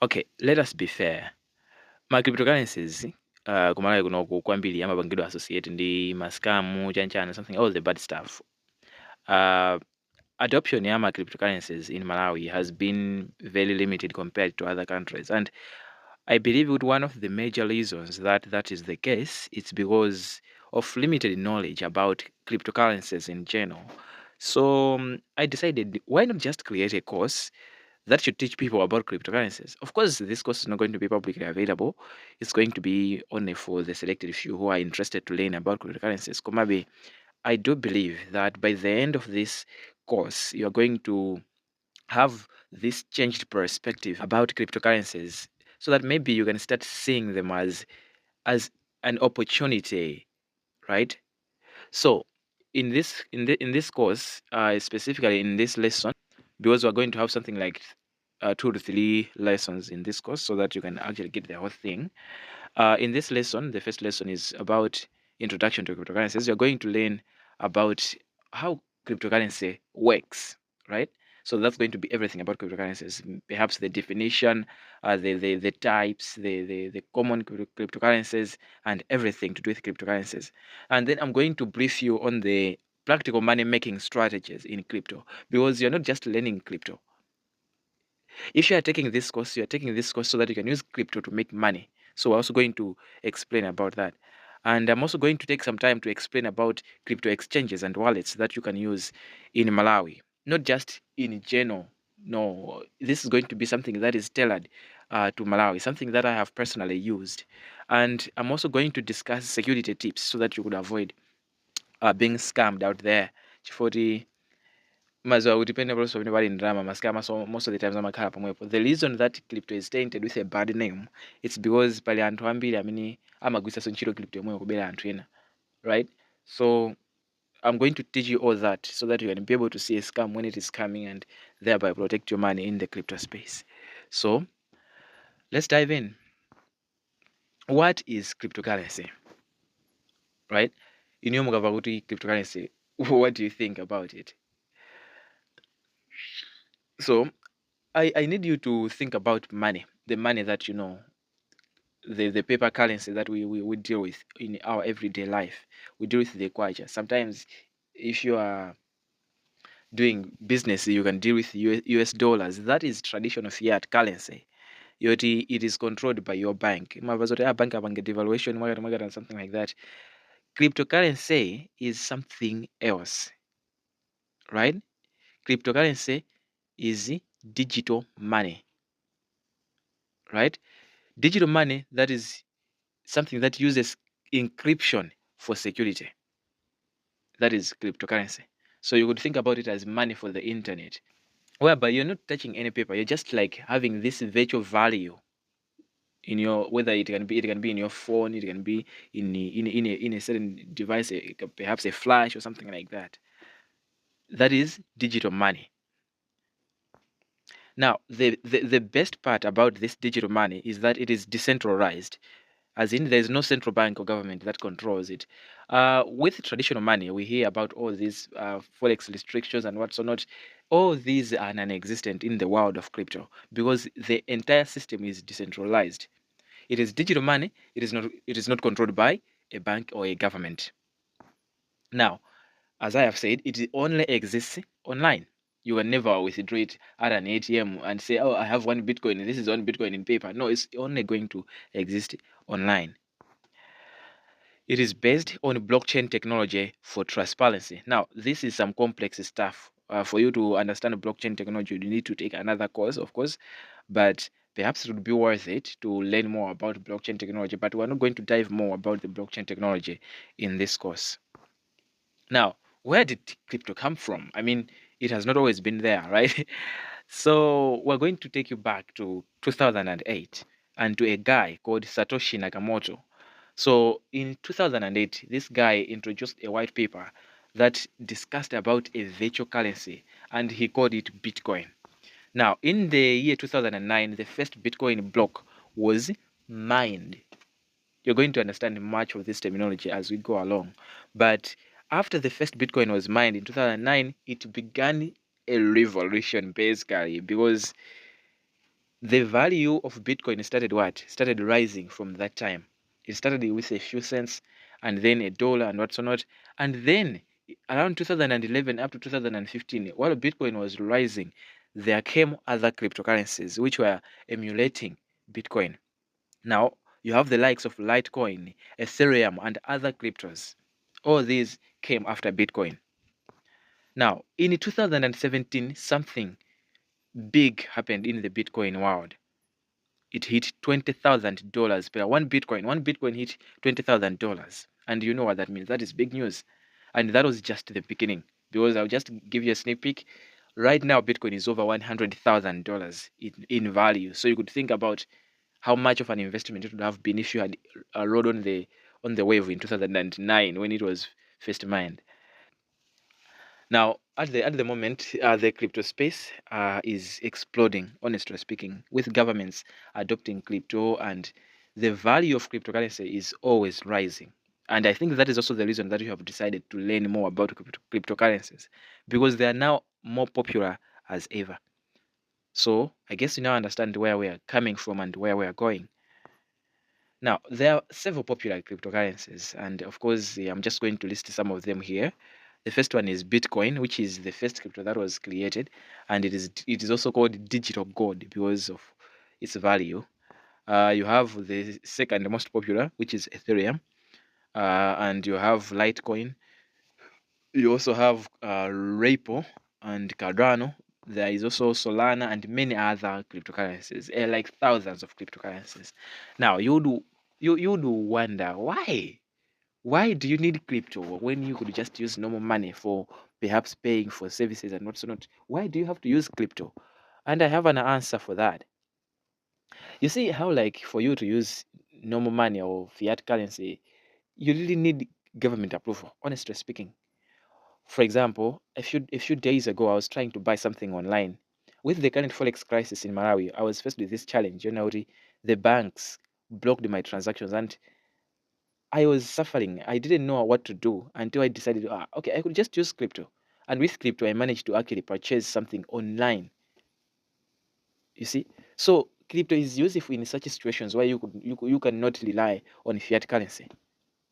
Okay, let us be fair. Ma cryptocurrencies kumalawi kunoku kwambiri amapangidwa associate ndi mascamu chanchana something all the bad stuff. Adoption ya ma cryptocurrencies in Malawi has been very limited compared to other countries, and I believe with one of the major reasons that is the case, it's because of limited knowledge about cryptocurrencies in general. So I decided, why not just create a course that should teach people about cryptocurrencies. Of course, this course is not going to be publicly available. It's going to be only for the selected few who are interested to learn about cryptocurrencies. Komabe, I do believe that by the end of this course, you're going to have this changed perspective about cryptocurrencies so that maybe you can start seeing them as an opportunity, right? So in this course, specifically in this lesson, because we're going to have something like 2 to 3 lessons in this course so that you can actually get the whole thing. In this lesson, the first lesson is about introduction to cryptocurrencies. You're going to learn about how cryptocurrency works, right? So that's going to be everything about cryptocurrencies. Perhaps the definition, the types, the common cryptocurrencies, and everything to do with cryptocurrencies. And then I'm going to brief you on the practical money making strategies in crypto, because you're not just learning crypto. If you are taking this course, you are taking this course so that you can use crypto to make money. So we're also going to explain about that. And I'm also going to take some time to explain about crypto exchanges and wallets that you can use in Malawi, not just in general. No, this is going to be something that is tailored to Malawi, something that I have personally used. And I'm also going to discuss security tips so that you could avoid being scammed out there. Chifoti mazuwa kuti pene pali pamene pali ndalama mascama, so most of the times amakhala pomwepo. The reason that crypto is tainted with a bad name, it's because pali anthu ambiri amene amagwiritsanso ntchito crypto yomweyo kubera anthu ena, right? So I'm going to teach you all that so that you can be able to see a scam when it is coming and thereby protect your money in the crypto space. So let's dive in. What is cryptocurrency, right? Iniyo mukava kuti cryptocurrency, what do you think about it? So I need you to think about money, the money that you know, the paper currency that we deal with in our everyday life. We deal with the kwacha. Sometimes if you are doing business, you can deal with US dollars. That is traditional fiat currency. Yoti, it is controlled by your bank. Bank devaluation and something like that. Cryptocurrency is something else, right? Cryptocurrency is digital money, right? Digital money, that is something that uses encryption for security. That is cryptocurrency. So you could think about it as money for the internet, whereby you're not touching any paper. You're just like having this virtual value in your, whether it can be in your phone, it can be in a certain device, perhaps a flash or something like that. That is digital money. Now, the best part about this digital money is that it is decentralized, as in there's no central bank or government that controls it. With traditional money, we hear about all these forex restrictions and what's not. All these are non-existent in the world of crypto because the entire system is decentralized. It is digital money. It is not controlled by a bank or a government. Now, as I have said, it only exists online. You will never withdraw it at an ATM and say, oh, I have 1 Bitcoin, this is 1 Bitcoin in paper. No, it's only going to exist online. It is based on blockchain technology for transparency. Now, this is some complex stuff. For you to understand blockchain technology, you need to take another course, of course, but perhaps it would be worth it to learn more about blockchain technology. But we're not going to dive more about the blockchain technology in this course. Now, where did crypto come from? I mean, it has not always been there, right? So we're going to take you back to 2008 and to a guy called Satoshi Nakamoto. So in 2008, this guy introduced a white paper that discussed about a virtual currency, and he called it Bitcoin. Now, in the year 2009, the first Bitcoin block was mined. You're going to understand much of this terminology as we go along. But after the first Bitcoin was mined in 2009, it began a revolution basically, because The value of Bitcoin started what? Started rising from that time. It started with a few cents and then a dollar and what's not. And then around 2011 up to 2015, while Bitcoin was rising, there came other cryptocurrencies which were emulating Bitcoin. Now you have the likes of Litecoin, Ethereum, and other cryptos. All these came after Bitcoin. Now, in 2017, something big happened in the Bitcoin world. It hit $20,000 per one Bitcoin. One Bitcoin hit $20,000. And you know what that means. That is big news. And that was just the beginning. Because I'll just give you a sneak peek. Right now, Bitcoin is over $100,000 in value. So you could think about how much of an investment it would have been if you had rode on the wave in 2009 when it was first mined. Now, at the moment, the crypto space is exploding, honestly speaking, with governments adopting crypto, and the value of cryptocurrency is always rising. And I think that is also the reason that you have decided to learn more about cryptocurrencies, because they are now more popular as ever. So I guess you now understand where we are coming from and where we are going. Now, there are several popular cryptocurrencies, and of course, I'm just going to list some of them here. The first one is Bitcoin, which is the first crypto that was created, and it is also called digital gold because of its value. You have the second most popular, which is Ethereum, and you have Litecoin. You also have Ripple and Cardano. There is also Solana and many other cryptocurrencies, like thousands of cryptocurrencies. Now you do wonder why. Why do you need crypto when you could just use normal money for perhaps paying for services and what's not? Why do you have to use crypto? And I have an answer for that. You see how like for you to use normal money or fiat currency, you really need government approval, honestly speaking. For example, a few days ago, I was trying to buy something online. With the current forex crisis in Malawi, I was faced with this challenge. The banks blocked my transactions and I was suffering. I didn't know what to do until I decided, okay, I could just use crypto. And with crypto, I managed to actually purchase something online. You see, so crypto is useful in such situations where you cannot rely on fiat currency.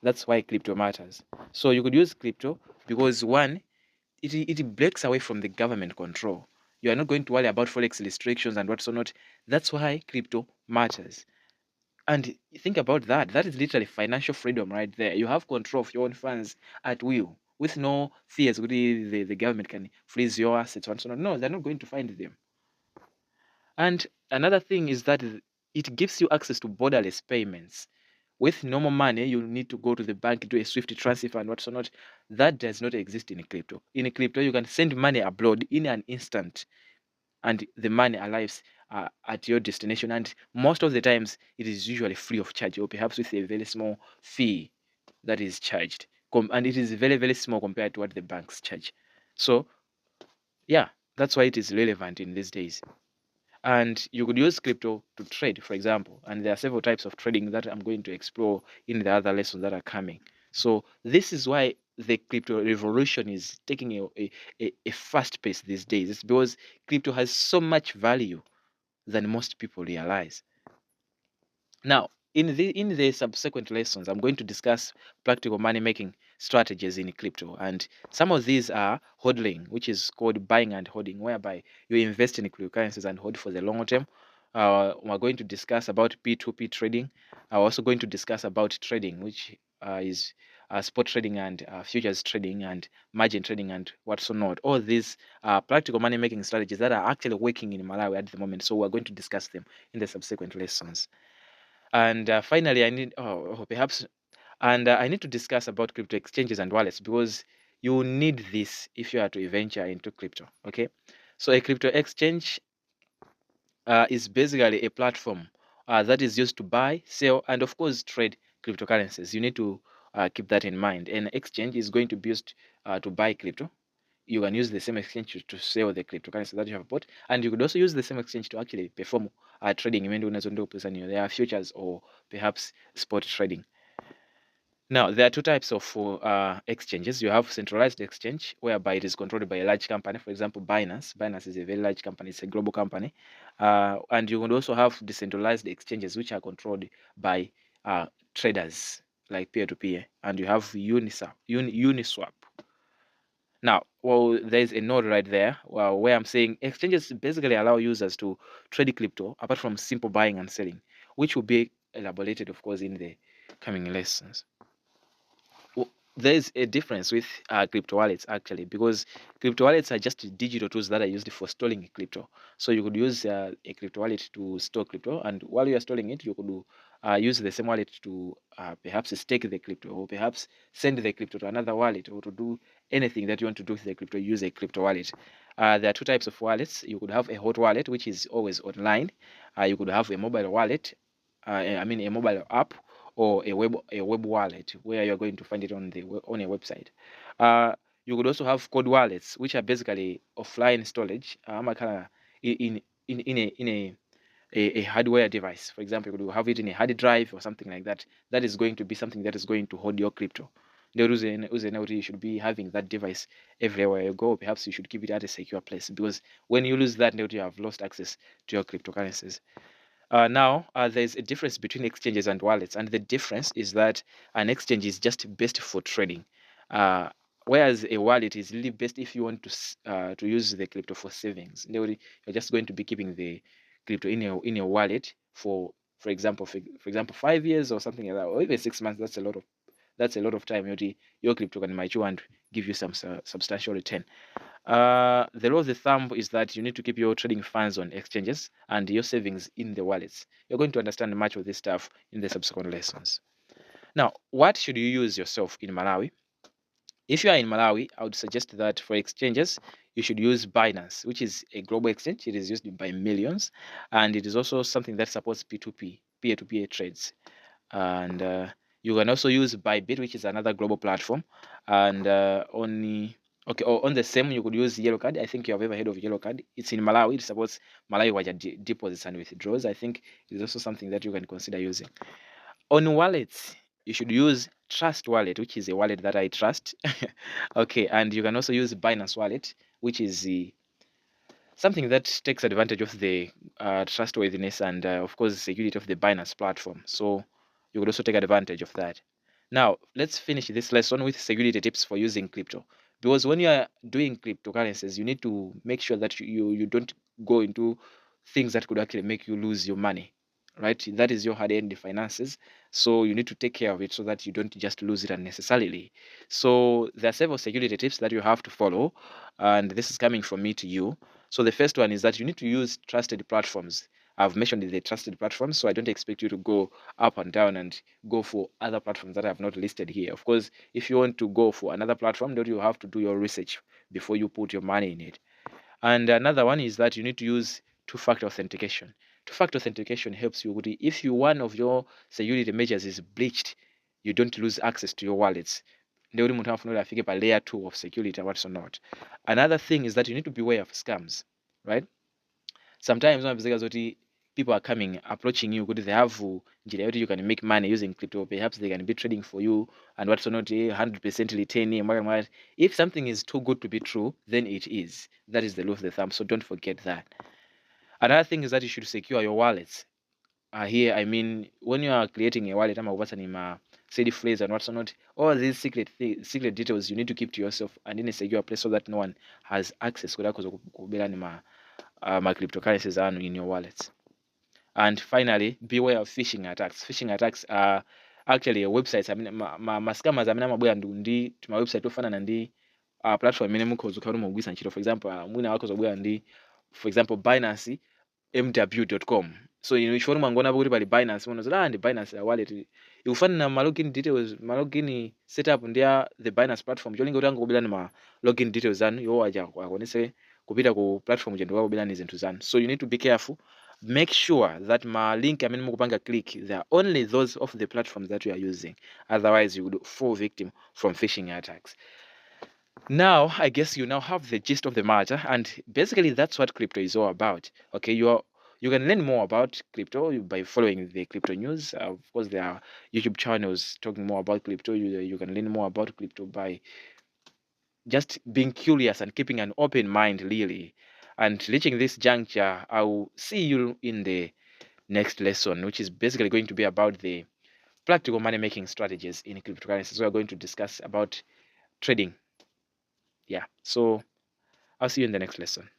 That's why crypto matters. So you could use crypto because one, it breaks away from the government control. You are not going to worry about forex restrictions and what's not. That's why crypto matters. And think about that. That is literally financial freedom right there. You have control of your own funds at will, with no fears. Really, the government can freeze your assets and so on. No, they're not going to find them. And another thing is that it gives you access to borderless payments. With normal money, you need to go to the bank, do a swift transfer and what's not. That does not exist in crypto. In crypto, you can send money abroad in an instant, and the money arrives at your destination. And most of the times, it is usually free of charge, or perhaps with a very small fee that is charged. And it is very, very small compared to what the banks charge. So, yeah, that's why it is relevant in these days. And you could use crypto to trade, for example. And there are several types of trading that I'm going to explore in the other lessons that are coming. So this is why the crypto revolution is taking a fast pace these days. It's because crypto has so much value than most people realize. Now, in the subsequent lessons, I'm going to discuss practical money making strategies in crypto, and some of these are hodling, which is called buying and holding, whereby you invest in cryptocurrencies and hold for the long term. We're going to discuss about P2P trading. I'm also going to discuss about trading, which is spot trading and futures trading and margin trading and what's not. All these practical money making strategies that are actually working in Malawi at the moment. So we're going to discuss them in the subsequent lessons. And finally, I need to discuss about crypto exchanges and wallets because you need this if you are to venture into crypto. Okay, so a crypto exchange is basically a platform that is used to buy, sell, and of course trade cryptocurrencies. You need to keep that in mind. An exchange is going to be used to buy crypto. You can use the same exchange to sell the cryptocurrency that you have bought, and you could also use the same exchange to actually perform trading. There are futures or perhaps spot trading. Now, there are two types of exchanges. You have centralized exchange, whereby it is controlled by a large company. For example, Binance. Binance is a very large company. It's a global company. And you would also have decentralized exchanges, which are controlled by traders, like peer-to-peer. And you have Uniswap. Now, well, there's a node right there where I'm saying exchanges basically allow users to trade crypto apart from simple buying and selling, which will be elaborated, of course, in the coming lessons. There's a difference with crypto wallets actually, because crypto wallets are just digital tools that are used for storing crypto. So you could use a crypto wallet to store crypto, and while you are storing it, you could use the same wallet to perhaps stake the crypto, or perhaps send the crypto to another wallet, or to do anything that you want to do with the crypto. Use a crypto wallet. There are two types of wallets. You could have a hot wallet, which is always online. You could have a mobile wallet. I mean a mobile app, or a web wallet where you're going to find it on on a website. You could also have code wallets, which are basically offline storage. In a hardware device. For example, you could have it in a hard drive or something like that. That is going to be something that is going to hold your crypto. You should be having that device everywhere you go. Perhaps you should keep it at a secure place, because when you lose that, you have lost access to your cryptocurrencies. Now, there's a difference between exchanges and wallets, and the difference is that an exchange is just best for trading, uh, whereas a wallet is really best if you want to use the crypto for savings. You're just going to be keeping the crypto in your wallet for example, for example, 5 years or something like that, or even 6 months. That's a lot of time. Your crypto can mature and give you some substantial return. The rule of the thumb is that you need to keep your trading funds on exchanges and your savings in the wallets. You're going to understand much of this stuff in the subsequent lessons. Now, what should you use yourself in Malawi? If you are in Malawi, I would suggest that for exchanges, you should use Binance, which is a global exchange. It is used by millions, and it is also something that supports P2P, peer-to-peer trades. And you can also use Bybit, which is another global platform. And on the same, you could use Yellow Card. I think you have ever heard of Yellow Card. It's in Malawi. It supports Malawi Waja deposits and withdrawals. I think it's also something that you can consider using. On wallets, you should use Trust Wallet, which is a wallet that I trust. Okay, and you can also use Binance Wallet, which is something that takes advantage of the trustworthiness and, of course, security of the Binance platform. So you could also take advantage of that. Now, let's finish this lesson with security tips for using crypto. Because when you are doing cryptocurrencies, you need to make sure that you don't go into things that could actually make you lose your money, right? That is your hard-earned finances. So you need to take care of it so that you don't just lose it unnecessarily. So there are several security tips that you have to follow, and this is coming from me to you. So the first one is that you need to use trusted platforms. I've mentioned the trusted platforms, so I don't expect you to go up and down and go for other platforms that I have not listed here. Of course, if you want to go for another platform, then you have to do your research before you put your money in it. And another one is that you need to use two-factor authentication. Two-factor authentication helps you if one of your security measures is breached, you don't lose access to your wallets. Ndio uri muntu afunira afike pa layer 2 of security and what's not. Another thing is that you need to be aware of scams, right? Sometimes people are coming approaching you, they have njira yoti you can make money using crypto. Perhaps they can be trading for you and what's not 100% return. If something is too good to be true, then it is. That is the rule of the thumb. So don't forget that. Another thing is that you should secure your wallets. Here, I mean, when you are creating a wallet, seed phrase and what's not, all these secret details you need to keep to yourself and in a secure place so that no one has access to my cryptocurrencies are in your wallets. And finally, beware of phishing attacks. Phishing attacks are actually websites. I mean, ma scammers amene amabwera ndi tuma website ofanana ndi platform imene mukhoza kukhala mugwisa ntchito. For example, mwina wakhoza ndi, for example, Binance mw.com. So chifukwa mwangona kuti pali Binance munoza ndi Binance ya wallet ikufanana ma login details, ma login setup ndi ya the Binance platform. Cholinga kuti angobwera ma login details anu iwo aja akonese kupita ku platform je ndikubwera ni zinthu zanu. So you need to be careful. Make sure that my link amene mukupanga click, they are only those of the platforms that you are using. Otherwise, you would fall victim from phishing attacks. Now, I guess you now have the gist of the matter, and basically that's what crypto is all about. Okay, You can learn more about crypto by following the crypto news. Of course, there are YouTube channels talking more about crypto. You can learn more about crypto by just being curious and keeping an open mind, really. And reaching this juncture, I'll see you in the next lesson, which is basically going to be about the practical money making strategies in cryptocurrencies. So we're going to discuss about trading. Yeah. So I'll see you in the next lesson.